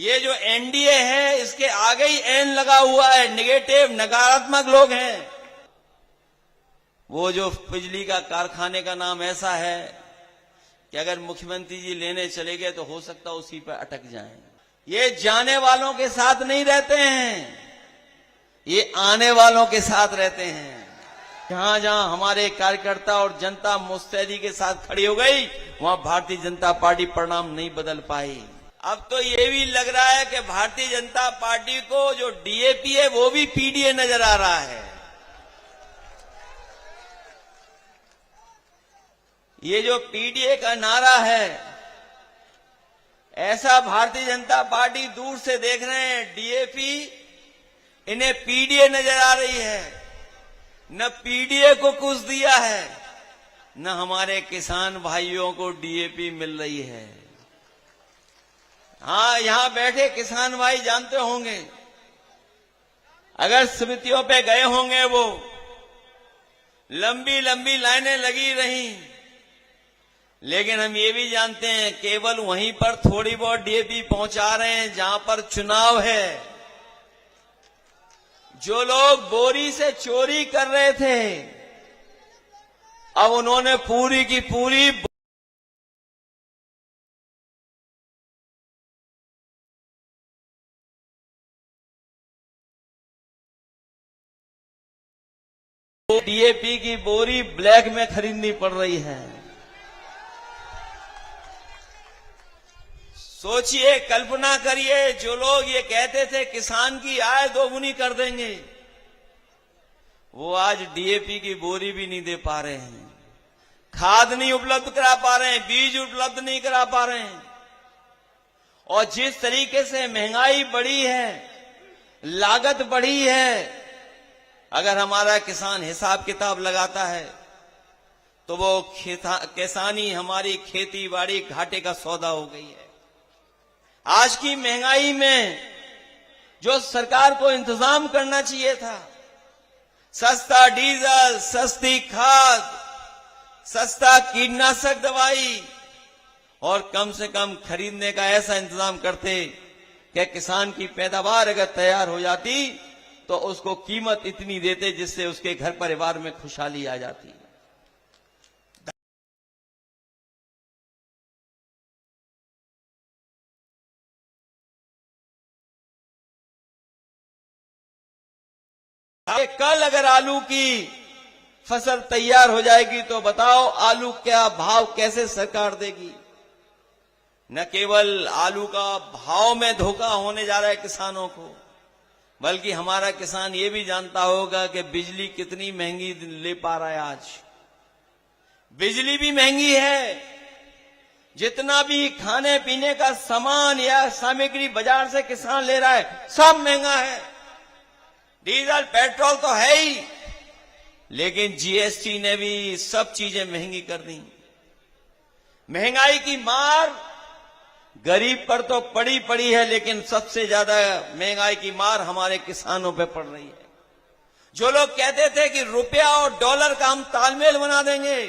ये जो एनडीए है इसके आगे ही एन लगा हुआ है, नेगेटिव नकारात्मक लोग हैं। वो जो बिजली का कारखाने का नाम ऐसा है कि अगर मुख्यमंत्री जी लेने चले गए तो हो सकता उसी पर अटक जाएं। ये जाने वालों के साथ नहीं रहते हैं, ये आने वालों के साथ रहते हैं। जहां जहां हमारे कार्यकर्ता और जनता मुस्तैदी के साथ खड़ी हो गई, वहां भारतीय जनता पार्टी परिणाम नहीं बदल पाई। अब तो ये भी लग रहा है कि भारतीय जनता पार्टी को जो डीएपी है वो भी पीडीए नजर आ रहा है। ये जो पीडीए का नारा है, ऐसा भारतीय जनता पार्टी दूर से देख रहे हैं, डीएपी इन्हें पीडीए नजर आ रही है। न पीडीए को कुछ दिया है, न हमारे किसान भाइयों को डीएपी मिल रही है। हाँ, यहां बैठे किसान भाई जानते होंगे, अगर समितियों पे गए होंगे, वो लंबी लंबी लाइनें लगी रही, लेकिन हम ये भी जानते हैं केवल वहीं पर थोड़ी बहुत डीएपी पहुंचा रहे हैं जहां पर चुनाव है। जो लोग बोरी से चोरी कर रहे थे, अब उन्होंने पूरी की पूरी डीएपी की बोरी ब्लैक में खरीदनी पड़ रही है। सोचिए, कल्पना करिए, जो लोग ये कहते थे किसान की आय दोगुनी कर देंगे, वो आज डीएपी की बोरी भी नहीं दे पा रहे हैं, खाद नहीं उपलब्ध करा पा रहे हैं, बीज उपलब्ध नहीं करा पा रहे हैं। और जिस तरीके से महंगाई बढ़ी है, लागत बढ़ी है, अगर हमारा किसान हिसाब किताब लगाता है तो वो किसानी हमारी खेती बाड़ी घाटे का सौदा हो गई है। आज की महंगाई में जो सरकार को इंतजाम करना चाहिए था, सस्ता डीजल, सस्ती खाद, सस्ता कीटनाशक दवाई और कम से कम खरीदने का ऐसा इंतजाम करते कि किसान की पैदावार अगर तैयार हो जाती तो उसको कीमत इतनी देते जिससे उसके घर परिवार में खुशहाली आ जाती। कल अगर आलू की फसल तैयार हो जाएगी तो बताओ आलू क्या भाव कैसे सरकार देगी। न केवल आलू का भाव में धोखा होने जा रहा है किसानों को, बल्कि हमारा किसान ये भी जानता होगा कि बिजली कितनी महंगी ले पा रहा है। आज बिजली भी महंगी है, जितना भी खाने पीने का सामान या सामग्री बाजार से किसान ले रहा है सब महंगा है। डीजल पेट्रोल तो है ही, लेकिन जीएसटी ने भी सब चीजें महंगी कर दी। महंगाई की मार गरीब पर तो पड़ी है, लेकिन सबसे ज्यादा महंगाई की मार हमारे किसानों पे पड़ रही है। जो लोग कहते थे कि रुपया और डॉलर का हम तालमेल बना देंगे,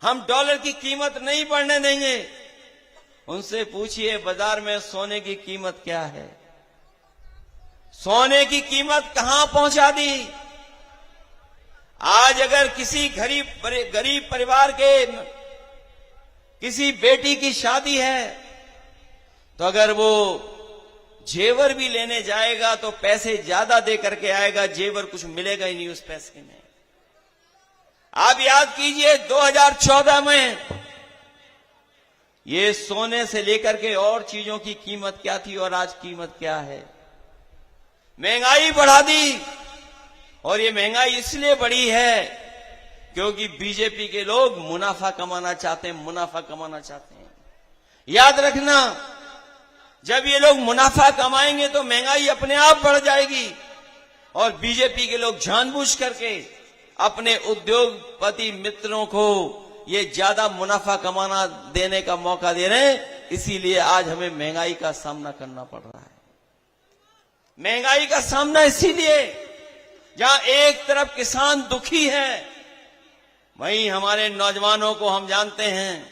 हम डॉलर की कीमत नहीं बढ़ने देंगे, उनसे पूछिए बाजार में सोने की कीमत क्या है। सोने की कीमत कहां पहुंचा दी। आज अगर किसी गरीब परिवार के किसी बेटी की शादी है तो अगर वो जेवर भी लेने जाएगा तो पैसे ज्यादा दे करके आएगा, जेवर कुछ मिलेगा ही नहीं उस पैसे में। आप याद कीजिए 2014 में ये सोने से लेकर के और चीजों की कीमत क्या थी और आज कीमत क्या है। महंगाई बढ़ा दी, और ये महंगाई इसलिए बढ़ी है क्योंकि बीजेपी के लोग मुनाफा कमाना चाहते हैं। याद रखना, जब ये लोग मुनाफा कमाएंगे तो महंगाई अपने आप बढ़ जाएगी, और बीजेपी के लोग जानबूझ करके अपने उद्योगपति मित्रों को ये ज्यादा मुनाफा कमाना देने का मौका दे रहे हैं। इसीलिए आज हमें महंगाई का सामना करना पड़ रहा है। महंगाई का सामना इसीलिए, जहां एक तरफ किसान दुखी है, वहीं हमारे नौजवानों को हम जानते हैं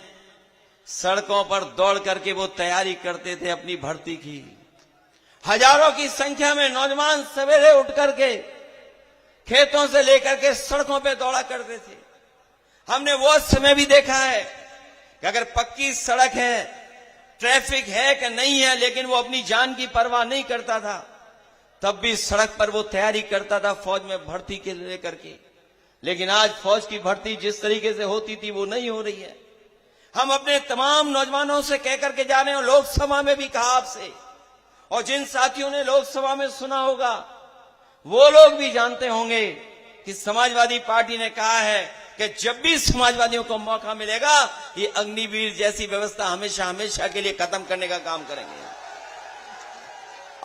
सड़कों पर दौड़ करके वो तैयारी करते थे अपनी भर्ती की। हजारों की संख्या में नौजवान सवेरे उठ करके खेतों से लेकर के सड़कों पे दौड़ा करते थे। हमने वो समय भी देखा है कि अगर पक्की सड़क है, ट्रैफिक है कि नहीं है, लेकिन वो अपनी जान की परवाह नहीं करता था, तब भी सड़क पर वो तैयारी करता था फौज में भर्ती के लेकर के। लेकिन आज फौज की भर्ती जिस तरीके से होती थी वो नहीं हो रही है। हम अपने तमाम नौजवानों से कह करके जा रहे हैं, लोकसभा में भी कहा आपसे, और जिन साथियों ने लोकसभा में सुना होगा वो लोग भी जानते होंगे कि समाजवादी पार्टी ने कहा है कि जब भी समाजवादियों को मौका मिलेगा ये अग्निवीर जैसी व्यवस्था हमेशा हमेशा के लिए खत्म करने का काम करेंगे।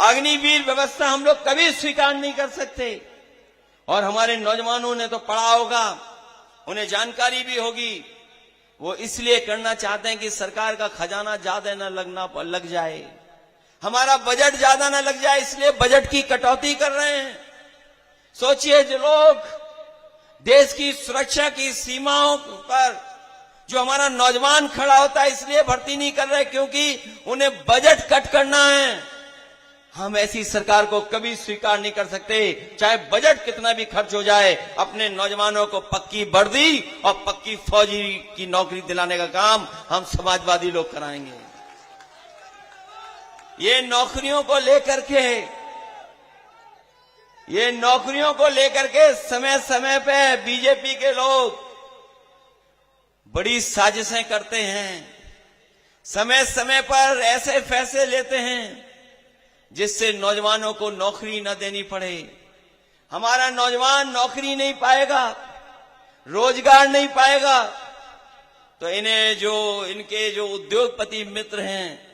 अग्निवीर व्यवस्था हम लोग कभी स्वीकार नहीं कर सकते। और हमारे नौजवानों ने तो पढ़ा होगा, उन्हें जानकारी भी होगी, वो इसलिए करना चाहते हैं कि सरकार का खजाना ज्यादा न लग जाए, हमारा बजट ज्यादा न लग जाए, इसलिए बजट की कटौती कर रहे हैं। सोचिए, जो लोग देश की सुरक्षा की सीमाओं पर जो हमारा नौजवान खड़ा होता है इसलिए भर्ती नहीं कर रहे क्योंकि उन्हें बजट कट करना है। हम ऐसी सरकार को कभी स्वीकार नहीं कर सकते, चाहे बजट कितना भी खर्च हो जाए। अपने नौजवानों को पक्की वर्दी और पक्की फौजी की नौकरी दिलाने का काम हम समाजवादी लोग कराएंगे। ये नौकरियों को लेकर के समय समय पे बीजेपी के लोग बड़ी साजिशें करते हैं, समय समय पर ऐसे फैसले लेते हैं जिससे नौजवानों को नौकरी न देनी पड़े। हमारा नौजवान नौकरी नहीं पाएगा, रोजगार नहीं पाएगा, तो इनके जो उद्योगपति मित्र हैं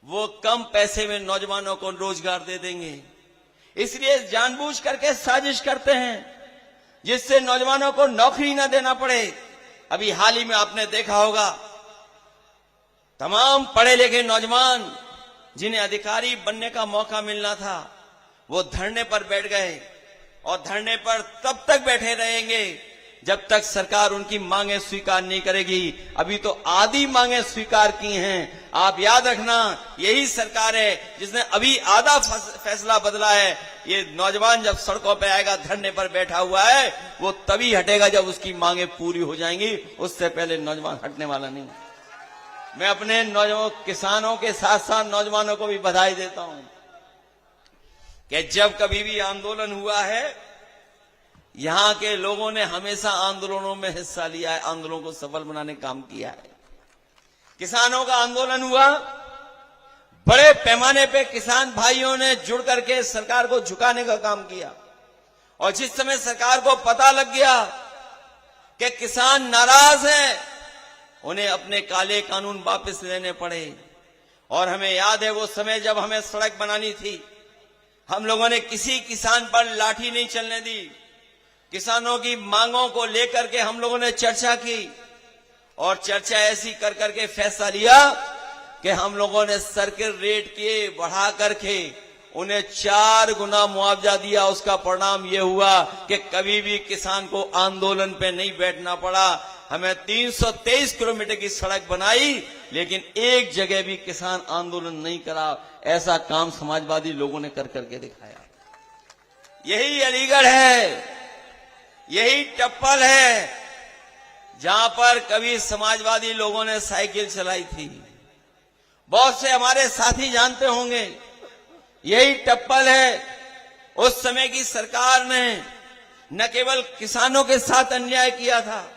वो कम पैसे में नौजवानों को रोजगार दे देंगे। इसलिए जानबूझ करके साजिश करते हैं जिससे नौजवानों को नौकरी न देना पड़े। अभी हाल ही में आपने देखा होगा, तमाम पढ़े लिखे नौजवान जिन्हें अधिकारी बनने का मौका मिलना था वो धरने पर बैठ गए, और धरने पर तब तक बैठे रहेंगे जब तक सरकार उनकी मांगे स्वीकार नहीं करेगी। अभी तो आधी मांगे स्वीकार की हैं। आप याद रखना, यही सरकार है जिसने अभी आधा फैसला बदला है। ये नौजवान जब सड़कों पे आएगा, धरने पर बैठा हुआ है, वो तभी हटेगा जब उसकी मांगे पूरी हो जाएंगी, उससे पहले नौजवान हटने वाला नहीं। मैं अपने किसानों के साथ साथ नौजवानों को भी बधाई देता हूं कि जब कभी भी आंदोलन हुआ है, यहां के लोगों ने हमेशा आंदोलनों में हिस्सा लिया है, आंदोलनों को सफल बनाने का काम किया है। किसानों का आंदोलन हुआ, बड़े पैमाने पे किसान भाइयों ने जुड़ करके सरकार को झुकाने का काम किया, और जिस समय सरकार को पता लग गया कि किसान नाराज हैं, उन्हें अपने काले कानून वापस लेने पड़े। और हमें याद है वो समय जब हमें सड़क बनानी थी, हम लोगों ने किसी किसान पर लाठी नहीं चलने दी। किसानों की मांगों को लेकर के हम लोगों ने चर्चा की, और चर्चा ऐसी कर करके फैसला लिया कि हम लोगों ने सर्किट रेट के बढ़ा करके उन्हें 4 गुना मुआवजा दिया। उसका परिणाम यह हुआ कि कभी भी किसान को आंदोलन पे नहीं बैठना पड़ा। हमें 323 किलोमीटर की सड़क बनाई, लेकिन एक जगह भी किसान आंदोलन नहीं करा। ऐसा काम समाजवादी लोगों ने कर करके दिखाया। यही अलीगढ़ है, यही टप्पल है जहां पर कभी समाजवादी लोगों ने साइकिल चलाई थी। बहुत से हमारे साथी जानते होंगे, यही टप्पल है। उस समय की सरकार ने न केवल किसानों के साथ अन्याय किया था,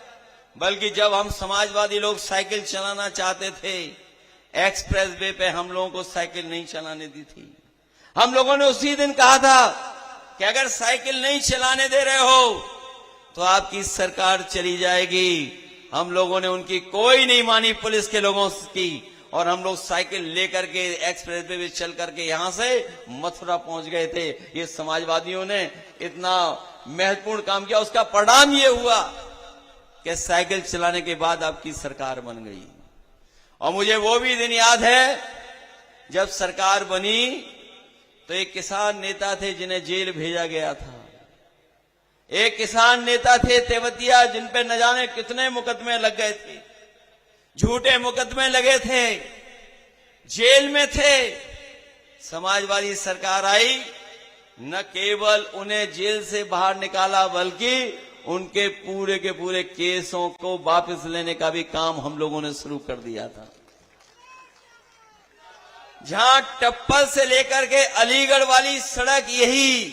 बल्कि जब हम समाजवादी लोग साइकिल चलाना चाहते थे, एक्सप्रेस वे पे हम लोगों को साइकिल नहीं चलाने दी थी। हम लोगों ने उसी दिन कहा था कि अगर साइकिल नहीं चलाने दे रहे हो तो आपकी सरकार चली जाएगी। हम लोगों ने उनकी कोई नहीं मानी, पुलिस के लोगों की, और हम लोग साइकिल लेकर के एक्सप्रेस वे पे चल करके यहां से मथुरा पहुंच गए थे। ये समाजवादियों ने इतना महत्वपूर्ण काम किया, उसका परिणाम ये हुआ कि साइकिल चलाने के बाद आपकी सरकार बन गई। और मुझे वो भी दिन याद है जब सरकार बनी तो एक किसान नेता थे जिन्हें जेल भेजा गया था। एक किसान नेता थे तेवतिया, जिन पे न जाने कितने मुकदमे लग गए थे, झूठे मुकदमे लगे थे, जेल में थे। समाजवादी सरकार आई, न केवल उन्हें जेल से बाहर निकाला बल्कि उनके पूरे के पूरे केसों को वापस लेने का भी काम हम लोगों ने शुरू कर दिया था। जहां टप्पल से लेकर के अलीगढ़ वाली सड़क यही,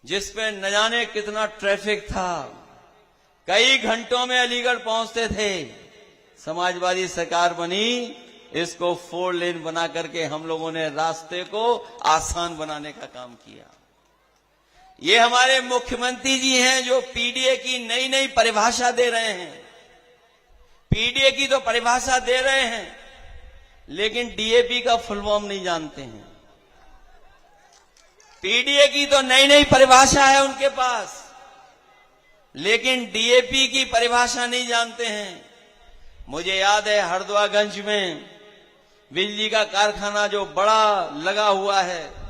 जिसपे न जाने कितना ट्रैफिक था, कई घंटों में अलीगढ़ पहुंचते थे। समाजवादी सरकार बनी, इसको 4 लेन बना करके हम लोगों ने रास्ते को आसान बनाने का काम किया। ये हमारे मुख्यमंत्री जी हैं जो पीडीए की नई नई परिभाषा दे रहे हैं। पीडीए की तो परिभाषा दे रहे हैं, लेकिन डीएपी का फुल फॉर्म नहीं जानते हैं। पीडीए की तो नई नई परिभाषा है उनके पास, लेकिन डीएपी की परिभाषा नहीं जानते हैं। मुझे याद है हरदुआगंज में बिजली का कारखाना जो बड़ा लगा हुआ है,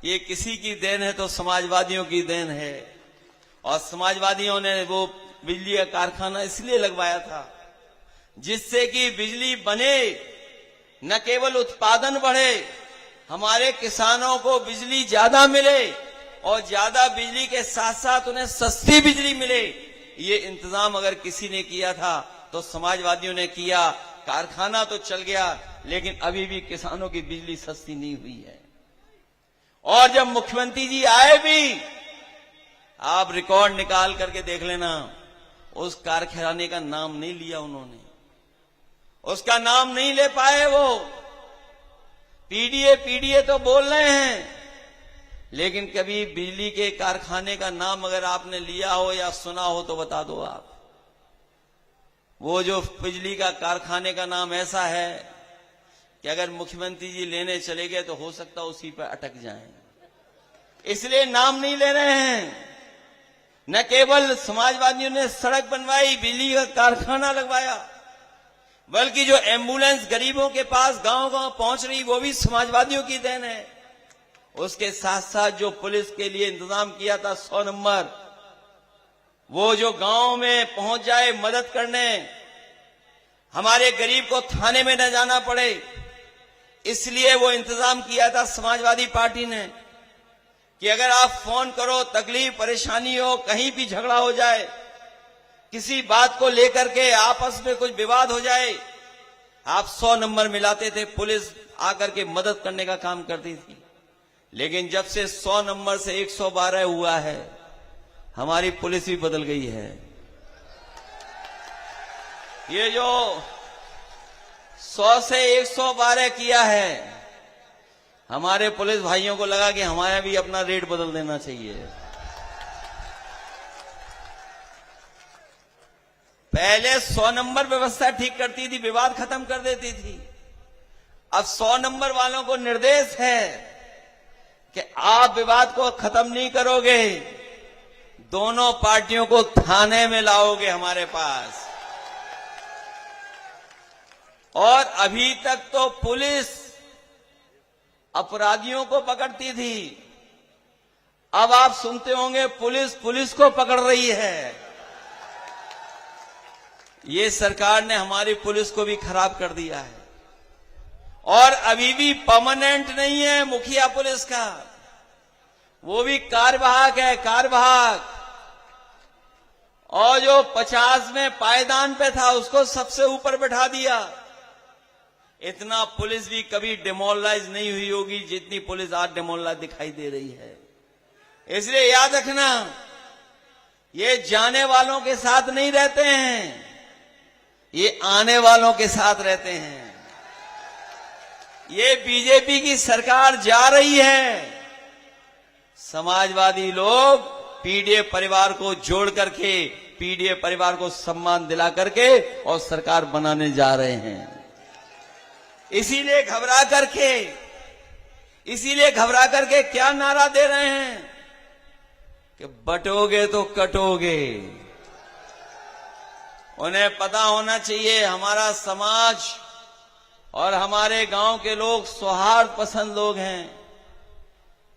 ये किसी की देन है तो समाजवादियों की देन है। और समाजवादियों ने वो बिजली का कारखाना इसलिए लगवाया था जिससे कि बिजली बने, न केवल उत्पादन बढ़े, हमारे किसानों को बिजली ज्यादा मिले और ज्यादा बिजली के साथ साथ उन्हें सस्ती बिजली मिले। ये इंतजाम अगर किसी ने किया था तो समाजवादियों ने किया। कारखाना तो चल गया, लेकिन अभी भी किसानों की बिजली सस्ती नहीं हुई है। और जब मुख्यमंत्री जी आए भी, आप रिकॉर्ड निकाल करके देख लेना, उस कारखाने का नाम नहीं लिया उन्होंने, उसका नाम नहीं ले पाए। वो पीडीए पीडीए तो बोल रहे हैं, लेकिन कभी बिजली के कारखाने का नाम अगर आपने लिया हो या सुना हो तो बता दो आप। वो जो बिजली का कारखाने का नाम ऐसा है कि अगर मुख्यमंत्री जी लेने चले गए तो हो सकता उसी पर अटक जाएं, इसलिए नाम नहीं ले रहे हैं। न केवल समाजवादियों ने सड़क बनवाई, बिजली का कारखाना लगवाया, बल्कि जो एम्बुलेंस गरीबों के पास गांव गांव पहुंच रही, वो भी समाजवादियों की देन है। उसके साथ साथ जो पुलिस के लिए इंतजाम किया था 100 नंबर, वो जो गांव में पहुंच जाए मदद करने, हमारे गरीब को थाने में न जाना पड़े, इसलिए वो इंतजाम किया था समाजवादी पार्टी ने कि अगर आप फोन करो, तकलीफ परेशानी हो, कहीं भी झगड़ा हो जाए, किसी बात को लेकर के आपस में कुछ विवाद हो जाए, आप 100 नंबर मिलाते थे, पुलिस आकर के मदद करने का काम करती थी। लेकिन जब से 100 नंबर से 112 हुआ है, हमारी पुलिस भी बदल गई है। ये जो 100 से 112 किया है, हमारे पुलिस भाइयों को लगा कि हमारा भी अपना रेट बदल देना चाहिए। पहले 100 नंबर व्यवस्था ठीक करती थी, विवाद खत्म कर देती थी। अब 100 नंबर वालों को निर्देश है कि आप विवाद को खत्म नहीं करोगे, दोनों पार्टियों को थाने में लाओगे हमारे पास। और अभी तक तो पुलिस अपराधियों को पकड़ती थी, अब आप सुनते होंगे पुलिस पुलिस को पकड़ रही है। ये सरकार ने हमारी पुलिस को भी खराब कर दिया है। और अभी भी परमानेंट नहीं है मुखिया पुलिस का, वो भी कार्यवाहक है, कार्यवाहक। और जो 50 में पायदान पे था उसको सबसे ऊपर बैठा दिया। इतना पुलिस भी कभी डिमोरलाइज नहीं हुई होगी जितनी पुलिस आज डिमोरलाइज दिखाई दे रही है। इसलिए याद रखना, ये जाने वालों के साथ नहीं रहते हैं, ये आने वालों के साथ रहते हैं। ये बीजेपी की सरकार जा रही है, समाजवादी लोग पीडीए परिवार को जोड़ करके, पीडीए परिवार को सम्मान दिला करके और सरकार बनाने जा रहे हैं। इसीलिए घबरा करके क्या नारा दे रहे हैं कि बटोगे तो कटोगे। उन्हें पता होना चाहिए हमारा समाज और हमारे गांव के लोग सौहार्द पसंद लोग हैं।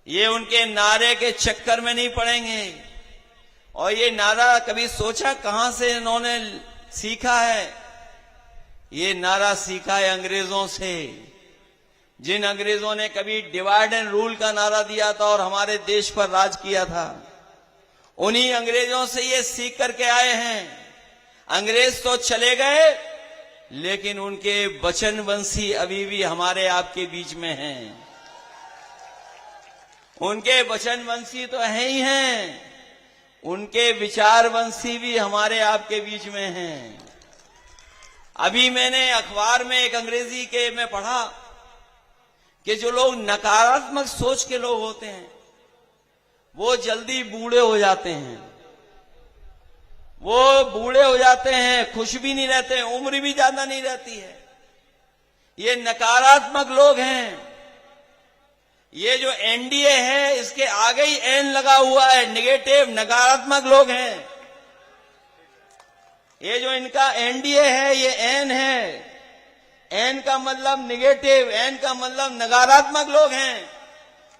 ये उनके नारे के चक्कर में नहीं पड़ेंगे। और ये नारा कभी सोचा कहां से इन्होंने सीखा है? ये नारा सीखा है अंग्रेजों से, जिन अंग्रेजों ने कभी डिवाइड एंड रूल का नारा दिया था और हमारे देश पर राज किया था। उन्हीं अंग्रेजों से ये सीख करके आए हैं। अंग्रेज तो चले गए, लेकिन उनके वचनवंशी अभी भी हमारे आपके बीच में हैं। उनके वचनवंशी तो है ही हैं, उनके विचारवंशी भी हमारे आपके बीच में हैं। अभी मैंने अखबार में एक अंग्रेजी के में पढ़ा कि जो लोग नकारात्मक सोच के लोग होते हैं वो जल्दी बूढ़े हो जाते हैं। वो बूढ़े हो जाते हैं, खुश भी नहीं रहते हैं, उम्र भी ज्यादा नहीं रहती है। ये नकारात्मक लोग हैं। ये जो एनडीए है इसके आगे ही एन लगा हुआ है, नेगेटिव नकारात्मक लोग हैं। ये जो इनका एनडीए है ये एन है। एन का मतलब नेगेटिव, एन का मतलब नकारात्मक लोग हैं।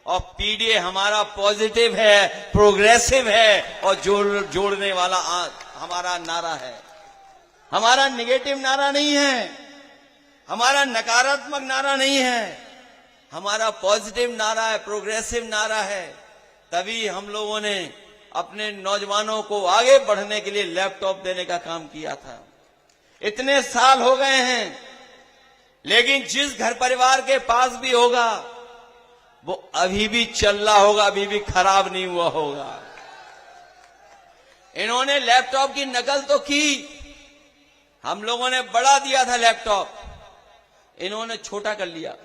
और पीडीए हमारा पॉजिटिव है, प्रोग्रेसिव है और जोड़ने वाला हमारा नारा है। हमारा नेगेटिव नारा नहीं है, हमारा नकारात्मक नारा नहीं है, हमारा पॉजिटिव नारा है, प्रोग्रेसिव नारा है। तभी हम लोगों ने अपने नौजवानों को आगे बढ़ने के लिए लैपटॉप देने का काम किया था। इतने साल हो गए हैं, लेकिन जिस घर परिवार के पास भी होगा वो अभी भी चल रहा होगा, अभी भी खराब नहीं हुआ होगा। इन्होंने लैपटॉप की नकल तो की, हम लोगों ने बड़ा दिया था लैपटॉप, इन्होंने छोटा कर लिया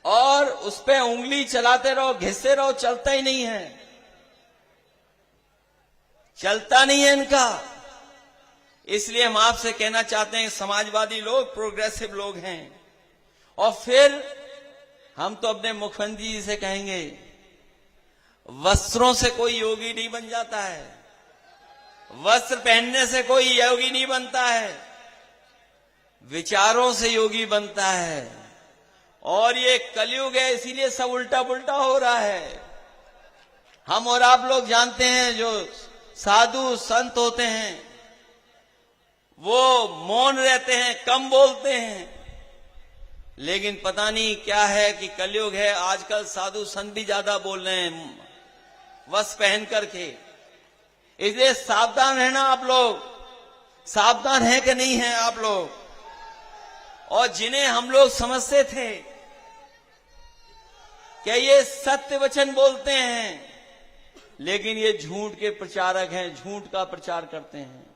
और उस पे उंगली चलाते रहो, घिसते रहो, चलता ही नहीं है, चलता नहीं है इनका। इसलिए हम आपसे कहना चाहते हैं, समाजवादी लोग प्रोग्रेसिव लोग हैं। और फिर हम तो अपने मुख्यमंत्री जी से कहेंगे, वस्त्रों से कोई योगी नहीं बन जाता है, वस्त्र पहनने से कोई योगी नहीं बनता है, विचारों से योगी बनता है। और ये कलयुग है, इसीलिए सब उल्टा पुल्टा हो रहा है। हम और आप लोग जानते हैं, जो साधु संत होते हैं वो मौन रहते हैं, कम बोलते हैं, लेकिन पता नहीं क्या है कि कलयुग है, आजकल साधु संत भी ज्यादा बोल रहे हैं वस्त्र पहन करके। इसलिए सावधान रहना आप लोग, सावधान है कि नहीं है आप लोग। और जिन्हें हम लोग समझते थे कि ये सत्य वचन बोलते हैं, लेकिन ये झूठ के प्रचारक हैं, झूठ का प्रचार करते हैं।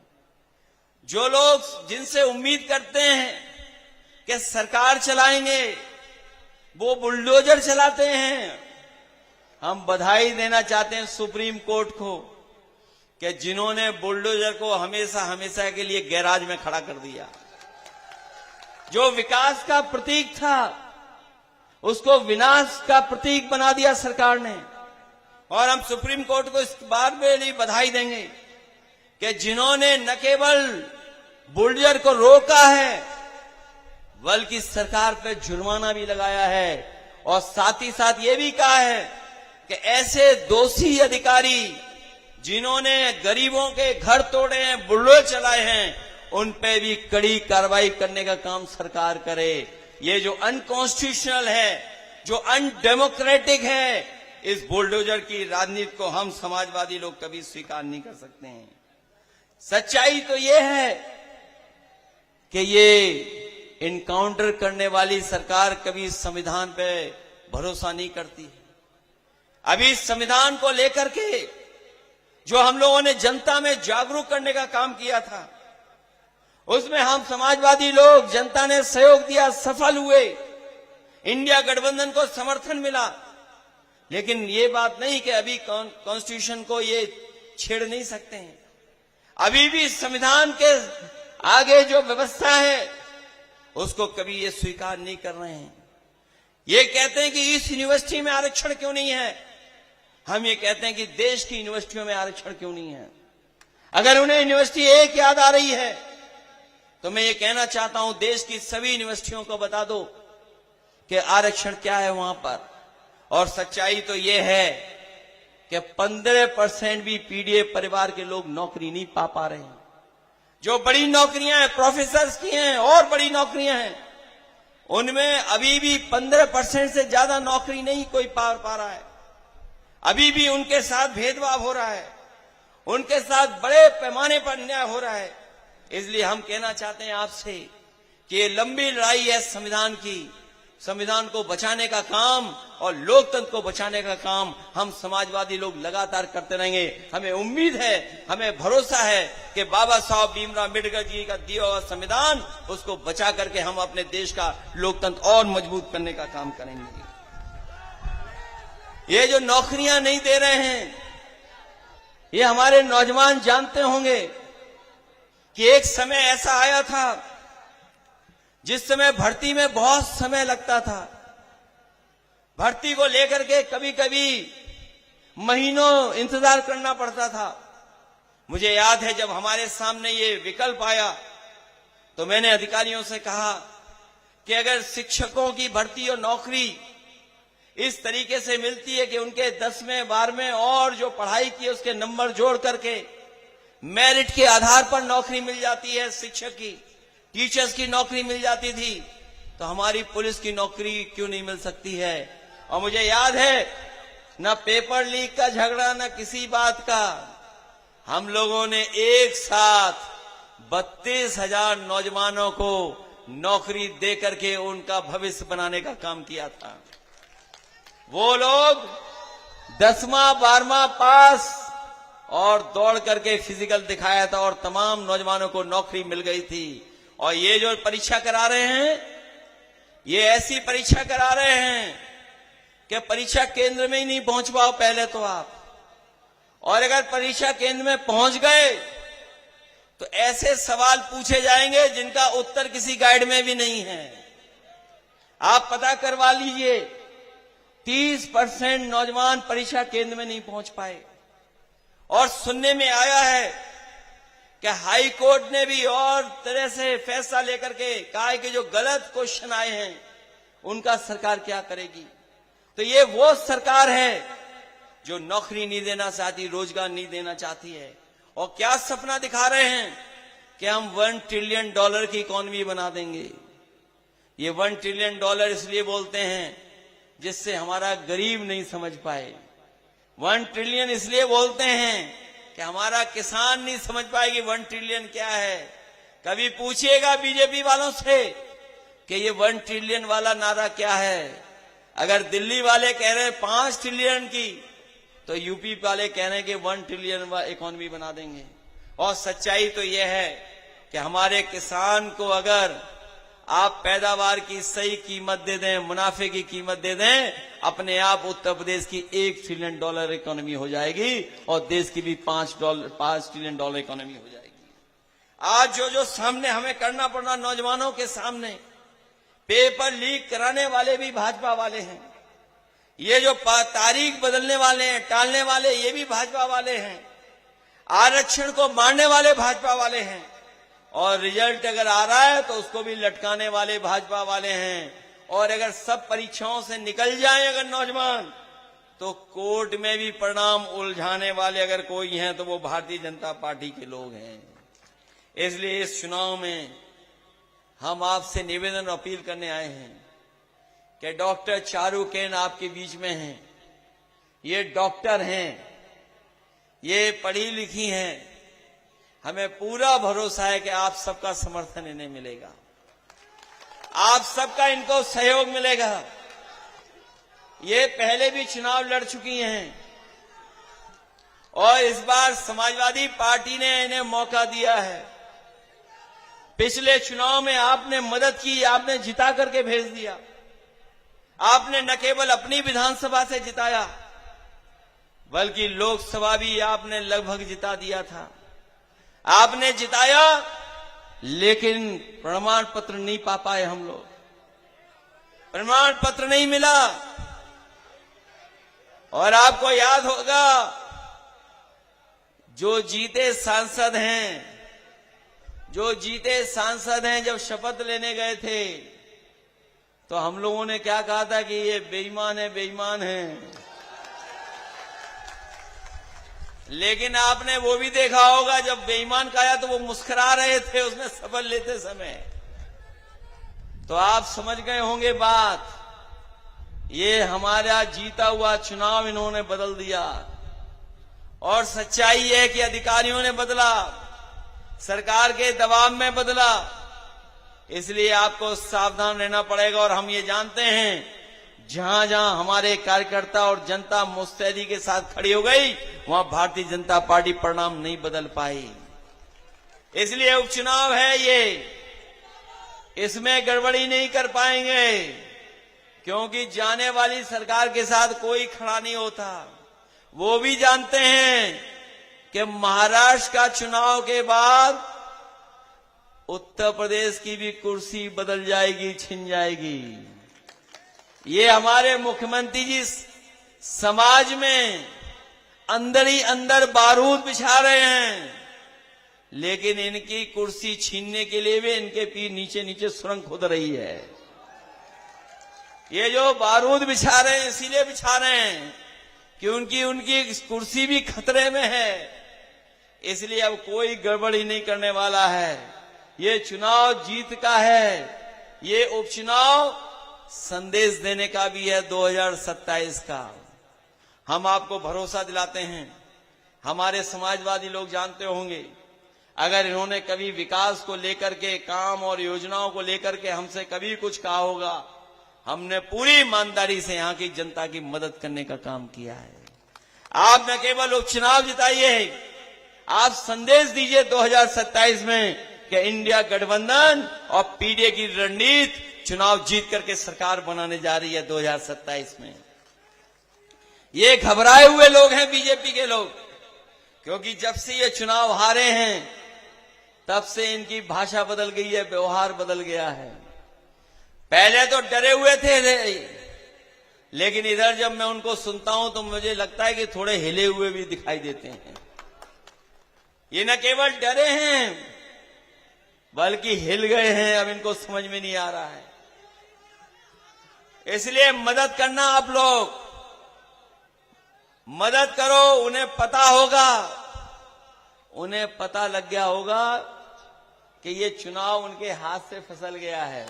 जो लोग जिनसे उम्मीद करते हैं कि सरकार चलाएंगे, वो बुलडोजर चलाते हैं। हम बधाई देना चाहते हैं सुप्रीम कोर्ट को कि जिन्होंने बुलडोजर को हमेशा हमेशा के लिए गैराज में खड़ा कर दिया। जो विकास का प्रतीक था उसको विनाश का प्रतीक बना दिया सरकार ने। और हम सुप्रीम कोर्ट को इस बार में भी बधाई देंगे कि जिन्होंने न केवल बुलडोजर को रोका है, बल्कि सरकार पे जुर्माना भी लगाया है। और साथ ही साथ ये भी कहा है कि ऐसे दोषी अधिकारी जिन्होंने गरीबों के घर तोड़े हैं, बुलडोजर चलाए हैं, उन पे भी कड़ी कार्रवाई करने का काम सरकार करे। ये जो अनकॉन्स्टिट्यूशनल है, जो अनडेमोक्रेटिक है, इस बुलडोजर की राजनीति को हम समाजवादी लोग कभी स्वीकार नहीं कर सकते हैं। सच्चाई तो ये है कि ये इनकाउंटर करने वाली सरकार कभी संविधान पे भरोसा नहीं करती है। अभी संविधान को लेकर के जो हम लोगों ने जनता में जागरूक करने का काम किया था, उसमें हम समाजवादी लोग, जनता ने सहयोग दिया, सफल हुए, इंडिया गठबंधन को समर्थन मिला। लेकिन ये बात नहीं कि अभी कॉन्स्टिट्यूशन को ये छेड़ नहीं सकते हैं। अभी भी संविधान के आगे जो व्यवस्था है उसको कभी ये स्वीकार नहीं कर रहे हैं। ये कहते हैं कि इस यूनिवर्सिटी में आरक्षण क्यों नहीं है, हम ये कहते हैं कि देश की यूनिवर्सिटियों में आरक्षण क्यों नहीं है। अगर उन्हें यूनिवर्सिटी एक याद आ रही है तो मैं ये कहना चाहता हूं, देश की सभी यूनिवर्सिटियों को बता दो कि आरक्षण क्या है वहां पर। और सच्चाई तो ये है कि 15% भी पीडीए परिवार के लोग नौकरी नहीं पा रहे हैं। जो बड़ी नौकरियां हैं, प्रोफेसर्स की हैं और बड़ी नौकरियां हैं, उनमें अभी भी 15% से ज्यादा नौकरी नहीं कोई पा रहा है। अभी भी उनके साथ भेदभाव हो रहा है, उनके साथ बड़े पैमाने पर अन्याय हो रहा है। इसलिए हम कहना चाहते हैं आपसे कि ये लंबी लड़ाई है संविधान की। संविधान को बचाने का काम और लोकतंत्र को बचाने का काम हम समाजवादी लोग लगातार करते रहेंगे। हमें उम्मीद है, हमें भरोसा है कि बाबा साहब भीमराव अम्बेडकर जी का दिया हुआ संविधान, उसको बचा करके हम अपने देश का लोकतंत्र और मजबूत करने का काम करेंगे। ये जो नौकरियां नहीं दे रहे हैं, ये हमारे नौजवान जानते होंगे कि एक समय ऐसा आया था जिस समय भर्ती में बहुत समय लगता था। भर्ती को लेकर के कभी कभी महीनों इंतजार करना पड़ता था। मुझे याद है जब हमारे सामने ये विकल्प आया तो मैंने अधिकारियों से कहा कि अगर शिक्षकों की भर्ती और नौकरी इस तरीके से मिलती है कि उनके 10वें 12वें और जो पढ़ाई की उसके नंबर जोड़ करके मेरिट के आधार पर नौकरी मिल जाती है, शिक्षक की, टीचर्स की नौकरी मिल जाती थी, तो हमारी पुलिस की नौकरी क्यों नहीं मिल सकती है। और मुझे याद है न पेपर लीक का झगड़ा, न किसी बात का, हम लोगों ने एक साथ 32,000 नौजवानों को नौकरी दे करके उनका भविष्य बनाने का काम किया था। वो लोग 10वां 12वां पास और दौड़ करके फिजिकल दिखाया था और तमाम नौजवानों को नौकरी मिल गई थी। और ये जो परीक्षा करा रहे हैं, ये ऐसी परीक्षा करा रहे हैं कि परीक्षा केंद्र में ही नहीं पहुंच पाओ पहले तो आप, और अगर परीक्षा केंद्र में पहुंच गए तो ऐसे सवाल पूछे जाएंगे जिनका उत्तर किसी गाइड में भी नहीं है। आप पता करवा लीजिए, 30% नौजवान परीक्षा केंद्र में नहीं पहुंच पाए। और सुनने में आया है कि हाई कोर्ट ने भी और तरह से फैसला लेकर के कहा है कि जो गलत क्वेश्चन आए हैं उनका सरकार क्या करेगी। तो ये वो सरकार है जो नौकरी नहीं देना चाहती, रोजगार नहीं देना चाहती है, और क्या सपना दिखा रहे हैं कि हम $1 ट्रिलियन की इकोनॉमी बना देंगे। ये $1 ट्रिलियन इसलिए बोलते हैं जिससे हमारा गरीब नहीं समझ पाए। 1 ट्रिलियन इसलिए बोलते हैं कि हमारा किसान नहीं समझ पाएगी 1 ट्रिलियन क्या है। कभी पूछिएगा बीजेपी वालों से कि ये 1 ट्रिलियन वाला नारा क्या है। अगर दिल्ली वाले कह रहे हैं 5 ट्रिलियन की, तो यूपी वाले कह रहे हैं कि 1 ट्रिलियन इकोनॉमी बना देंगे। और सच्चाई तो यह है कि हमारे किसान को अगर आप पैदावार की सही कीमत दे दें, मुनाफे की कीमत दे दें, अपने आप उत्तर प्रदेश की $1 ट्रिलियन इकोनॉमी हो जाएगी और देश की भी $5 ट्रिलियन इकोनॉमी हो जाएगी। आज जो सामने हमें करना पड़ रहा नौजवानों के सामने, पेपर लीक कराने वाले भी भाजपा वाले हैं, ये जो तारीख बदलने वाले हैं, टालने वाले, ये भी भाजपा वाले हैं, आरक्षण को मारने वाले भाजपा वाले हैं, और रिजल्ट अगर आ रहा है तो उसको भी लटकाने वाले भाजपा वाले हैं। और अगर सब परीक्षाओं से निकल जाए अगर नौजवान, तो कोर्ट में भी परिणाम उलझाने वाले अगर कोई हैं तो वो भारतीय जनता पार्टी के लोग हैं। इसलिए इस चुनाव में हम आपसे निवेदन और अपील करने आए हैं कि डॉक्टर चारू केन आपके बीच में हैं। ये डॉक्टर हैं, ये पढ़ी लिखी हैं, हमें पूरा भरोसा है कि आप सबका समर्थन इन्हें मिलेगा, आप सबका इनको सहयोग मिलेगा। ये पहले भी चुनाव लड़ चुकी हैं और इस बार समाजवादी पार्टी ने इन्हें मौका दिया है। पिछले चुनाव में आपने मदद की, आपने जिता करके भेज दिया। आपने न केवल अपनी विधानसभा से जिताया बल्कि लोकसभा भी आपने लगभग जिता दिया था। आपने जिताया लेकिन प्रमाण पत्र नहीं पा पाए हम लोग, प्रमाण पत्र नहीं मिला। और आपको याद होगा जो जीते सांसद हैं, जब शपथ लेने गए थे तो हम लोगों ने क्या कहा था कि ये बेईमान है। लेकिन आपने वो भी देखा होगा, जब बेईमान का आया तो वो मुस्कुरा रहे थे उसमें शपथ लेते समय। तो आप समझ गए होंगे बात। ये हमारा जीता हुआ चुनाव इन्होंने बदल दिया। और सच्चाई है कि अधिकारियों ने बदला, सरकार के दबाव में बदला। इसलिए आपको सावधान रहना पड़ेगा। और हम ये जानते हैं, जहां जहां हमारे कार्यकर्ता और जनता मुस्तैदी के साथ खड़ी हो गई, वहां भारतीय जनता पार्टी परिणाम नहीं बदल पाई। इसलिए उपचुनाव है ये, इसमें गड़बड़ी नहीं कर पाएंगे, क्योंकि जाने वाली सरकार के साथ कोई खड़ा नहीं होता। वो भी जानते हैं कि महाराष्ट्र का चुनाव के बाद उत्तर प्रदेश की भी कुर्सी बदल जाएगी, छिन जाएगी। ये हमारे मुख्यमंत्री जी समाज में अंदर ही अंदर बारूद बिछा रहे हैं, लेकिन इनकी कुर्सी छीनने के लिए भी इनके पीठ नीचे नीचे सुरंग खोद रही है। ये जो बारूद बिछा रहे हैं इसीलिए बिछा रहे हैं कि उनकी कुर्सी भी खतरे में है। इसलिए अब कोई गड़बड़ी नहीं करने वाला है। ये चुनाव जीत का है, ये उपचुनाव संदेश देने का भी है 2027 का। हम आपको भरोसा दिलाते हैं। हमारे समाजवादी लोग जानते होंगे, अगर इन्होंने कभी विकास को लेकर के, काम और योजनाओं को लेकर के हमसे कभी कुछ कहा होगा, हमने पूरी ईमानदारी से यहां की जनता की मदद करने का काम किया है। आप न केवल उपचुनाव जिताइए, आप संदेश दीजिए 2027 में कि इंडिया गठबंधन और पीडीए की रणनीति चुनाव जीत करके सरकार बनाने जा रही है 2027 में। ये घबराए हुए लोग हैं बीजेपी के लोग, क्योंकि जब से ये चुनाव हारे हैं तब से इनकी भाषा बदल गई है, व्यवहार बदल गया है। पहले तो डरे हुए थे, लेकिन इधर जब मैं उनको सुनता हूं तो मुझे लगता है कि थोड़े हिले हुए भी दिखाई देते हैं। ये न केवल डरे हैं बल्कि हिल गए हैं, अब इनको समझ में नहीं आ रहा है। इसलिए मदद करना, आप लोग मदद करो। उन्हें पता होगा, उन्हें पता लग गया होगा कि ये चुनाव उनके हाथ से फिसल गया है।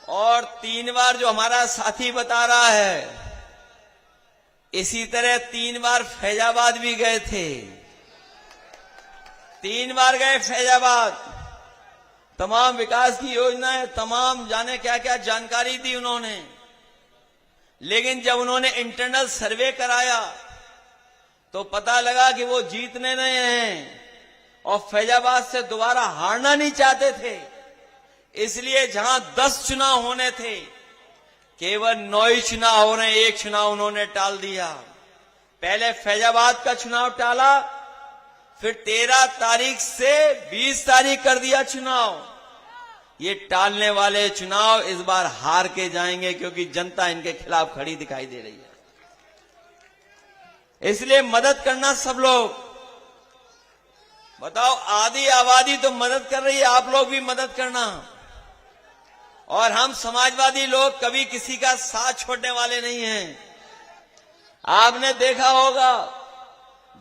और 3 बार जो हमारा साथी बता रहा है, इसी तरह 3 बार फैजाबाद भी गए थे। 3 बार गए फैजाबाद, तमाम विकास की योजनाएं, तमाम जाने क्या क्या जानकारी दी उन्होंने। लेकिन जब उन्होंने इंटरनल सर्वे कराया तो पता लगा कि वो जीतने नहीं हैं और फैजाबाद से दोबारा हारना नहीं चाहते थे। इसलिए जहां 10 चुनाव होने थे, केवल 9 ही चुनाव हो रहे हैं। 1 चुनाव उन्होंने टाल दिया। पहले फैजाबाद का चुनाव टाला, फिर 13 तारीख से 20 तारीख कर दिया चुनाव। ये टालने वाले चुनाव इस बार हार के जाएंगे, क्योंकि जनता इनके खिलाफ खड़ी दिखाई दे रही है। इसलिए मदद करना सब लोग। बताओ, आधी आबादी तो मदद कर रही है, आप लोग भी मदद करना। और हम समाजवादी लोग कभी किसी का साथ छोड़ने वाले नहीं हैं। आपने देखा होगा,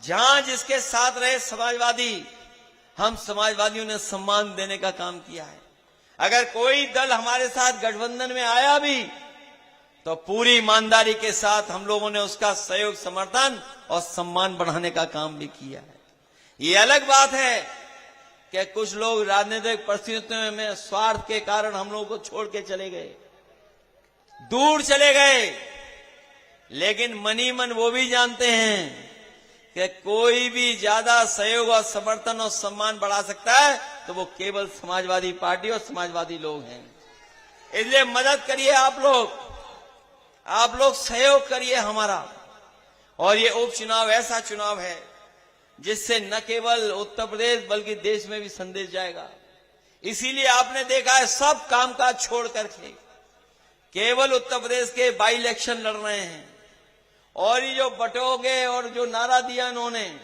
जहां जिसके साथ रहे समाजवादी, हम समाजवादियों ने सम्मान देने का काम किया है। अगर कोई दल हमारे साथ गठबंधन में आया भी तो पूरी ईमानदारी के साथ हम लोगों ने उसका सहयोग, समर्थन और सम्मान बढ़ाने का काम भी किया है। ये अलग बात है कि कुछ लोग राजनीतिक परिस्थितियों में स्वार्थ के कारण हम लोगों को छोड़ के चले गए, दूर चले गए। लेकिन मनी मन वो भी जानते हैं कि कोई भी ज्यादा सहयोग और समर्थन और सम्मान बढ़ा सकता है तो वो केवल समाजवादी पार्टी और समाजवादी लोग हैं। इसलिए मदद करिए आप लोग सहयोग करिए हमारा। और ये उपचुनाव ऐसा चुनाव है जिससे न केवल उत्तर प्रदेश बल्कि देश में भी संदेश जाएगा। इसीलिए आपने देखा है, सब कामकाज छोड़ करके केवल उत्तर प्रदेश के बाई इलेक्शन लड़ रहे हैं। और ये जो बटोगे और जो नारा दिया इन्होंने,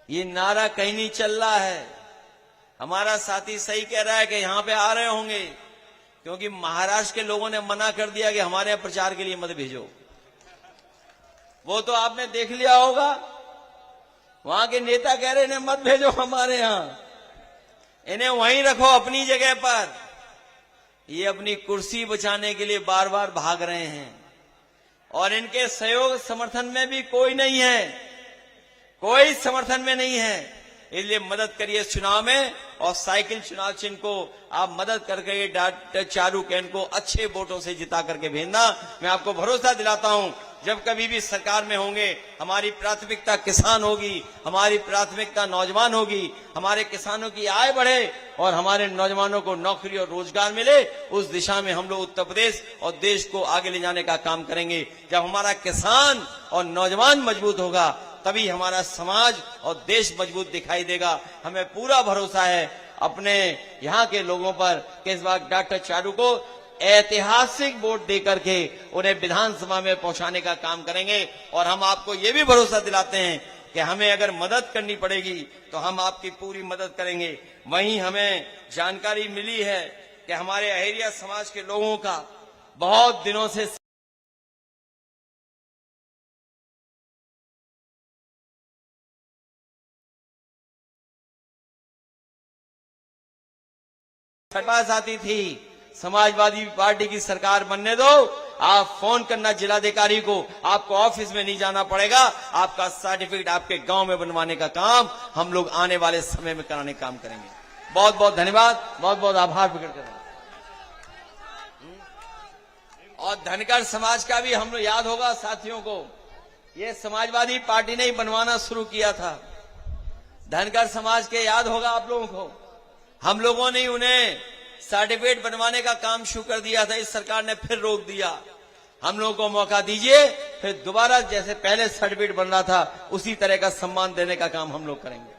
ये नारा कहीं नहीं चल रहा है। हमारा साथी सही कह रहा है कि यहां पे आ रहे होंगे, क्योंकि महाराष्ट्र के लोगों ने मना कर दिया कि हमारे यहां प्रचार के लिए मत भेजो। वो तो आपने देख लिया होगा। वहां के नेता कह रहे हैं मत भेजो हमारे यहां, इन्हें वहीं रखो अपनी जगह पर। ये अपनी कुर्सी बचाने के लिए बार बार भाग रहे हैं और इनके सहयोग समर्थन में भी कोई नहीं है, कोई समर्थन में नहीं है। इसलिए मदद करिए इस चुनाव में और साइकिल चुनाव चिन्ह को आप मदद करके डॉक्टर चारू कैन को अच्छे वोटों से जिता करके भेजना। मैं आपको भरोसा दिलाता हूं, जब कभी भी सरकार में होंगे, हमारी प्राथमिकता किसान होगी, हमारी प्राथमिकता नौजवान होगी, हमारे किसानों की आय बढ़े और हमारे नौजवानों को नौकरी और रोजगार मिले। उस दिशा में हम लोग उत्तर प्रदेश और देश को आगे ले जाने का काम करेंगे। जब हमारा किसान और नौजवान मजबूत होगा तभी हमारा समाज और देश मजबूत दिखाई देगा। हमें पूरा भरोसा है अपने यहाँ के लोगों पर कि इस बार डॉक्टर चारू को ऐतिहासिक वोट देकर के उन्हें विधानसभा में पहुंचाने का काम करेंगे। और हम आपको ये भी भरोसा दिलाते हैं कि हमें अगर मदद करनी पड़ेगी तो हम आपकी पूरी मदद करेंगे। वहीं हमें जानकारी मिली है कि हमारे अहेरिया समाज के लोगों का बहुत दिनों से पास आती थी, समाजवादी पार्टी की सरकार बनने दो, आप फोन करना जिलाधिकारी को, आपको ऑफिस में नहीं जाना पड़ेगा, आपका सर्टिफिकेट आपके गांव में बनवाने का काम हम लोग आने वाले समय में कराने का काम करेंगे। बहुत बहुत धन्यवाद, बहुत बहुत आभार प्रकट कर रहे हैं। और धनगर समाज का भी हम लोग याद होगा साथियों को, ये समाजवादी पार्टी ने ही बनवाना शुरू किया था। धनगर समाज के याद होगा आप लोगों को, हम लोगों ने उन्हें सर्टिफिकेट बनवाने का काम शुरू कर दिया था। इस सरकार ने फिर रोक दिया। हम लोगों को मौका दीजिए, फिर दोबारा जैसे पहले सर्टिफिकेट बन रहा था उसी तरह का सम्मान देने का काम हम लोग करेंगे।